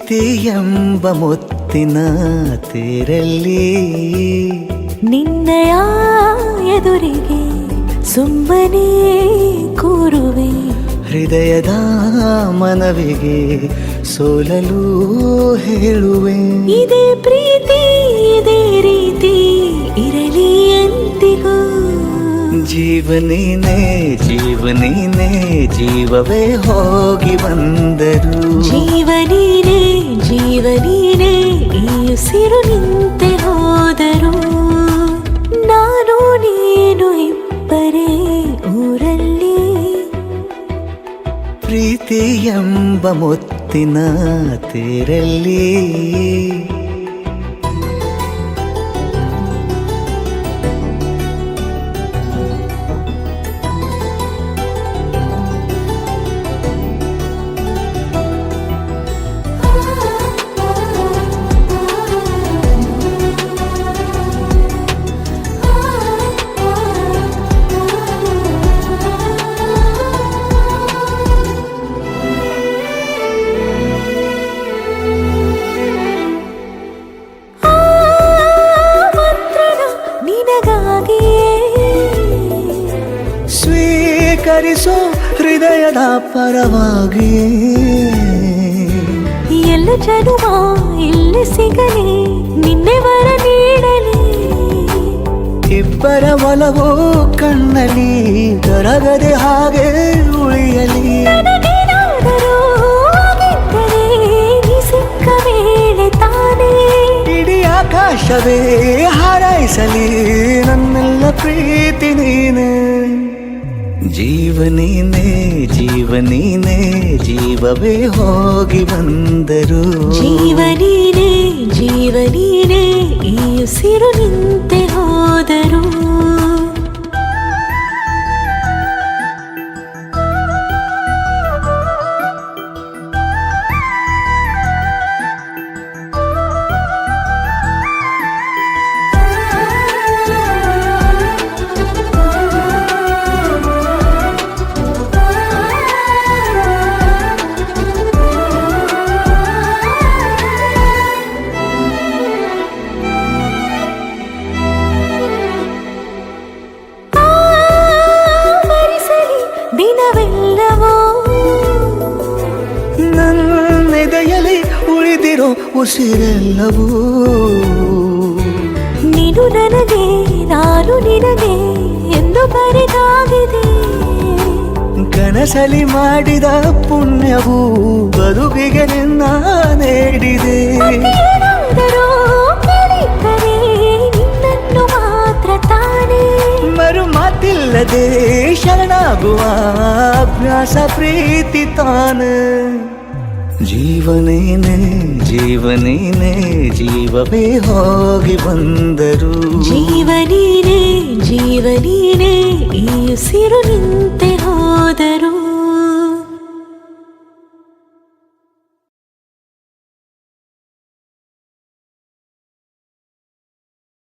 ಪ್ರೀತಿ ಎಂಬ ಮುತ್ತಿನ ತೇರಲ್ಲಿ ನಿನ್ನಯ ಎದುರಿಗೆ ಸುಮ್ಮನೆ ಕೂರುವೆ. ಹೃದಯದ ಮನವಿಗೆ ಸೋಲಲು ಹೇಳುವೆ. ಇದೇ ಪ್ರೀತಿ ಇದೇ ರೀತಿ ಇರಲಿ ಎಂದಿಗೂ. ಜೀವನೇನೆ ಜೀವನೇನೆ ಜೀವವೇ ಹೋಗಿ ಬಂದರು. ಜೀವನೀನೇ ಜೀವನೀನೇ ಈ ಉಸಿರು ನಿಂತೆ ಹೋದರು. ನಾನು ನೀನು ಇಬ್ಬರೇ ಊರಲ್ಲಿ. ಪ್ರೀತಿ ಎಂಬ ಮುತ್ತಿನ ತೇರಲ್ಲಿ ಸ್ವೀಕರಿಸೋ ಹೃದಯದ ಪರವಾಗಿ. ಎಲ್ಲ ಜನುಮ ಇಲ್ಲಿ ಸಿಗಲಿ ನಿನ್ನೆ ವರ ನೀಡಲಿ. ಇಬ್ಬರ ಒಲವು ಕಣ್ಣಲ್ಲಿ ಕರಗದೆ ಹಾಗೆ ಉಳಿಯಲಿ. ಸಿಕ್ಕ ವೇಳೆ ತಾನೇ ಇಡೀ ಆಕಾಶವೇ ಹಾರೈಸಲಿ ನನ್ನೆಲ್ಲ ಪ್ರೀತಿ ನೀನೆ. ಜೀವನೇನೆ ಜೀವನೇನೆ ಜೀವವೇ ಹೋಗಿ ಬಂದರು. ಜೀವನೀನೇ ಜೀವನೀನೇ ಈ ಉಸಿರು ನಿಂತೆ ಹೋದರು. ದಿನವೆಲ್ಲವೋ ನನ್ನೆದೆಯಲ್ಲಿ ಉಳಿದಿರೋ ಉಸಿರೆಲ್ಲವೂ ನೀನು ನನಗೆ ನಾನು ನಿನಗೆ ಎಂದು ಬರೆದಾಗಿದೆ. ಕನಸಲಿ ಮಾಡಿದ ಪುಣ್ಯವು ಬದುಕಿಗೆ ನಿನ್ನ ನೀಡಿದೆ. ನಿನ್ನನ್ನು ಮಾತ್ರ ತಾನೇ ಮರು ಮಾತಿಲ್ಲದೆ ಶರಣಾಗುವ ಅಭ್ಯಾಸ ಪ್ರೀತಿ ತಾನೆ. ಜೀವನೇನೆ ಜೀವನೇನೆ ಜೀವವೇ ಹೋಗಿ ಬಂದರು. ಜೀವನೀನೇ ಜೀವನೀನೇ ಈ ಉಸಿರು ನಿಂತೆ ಹೋದರು.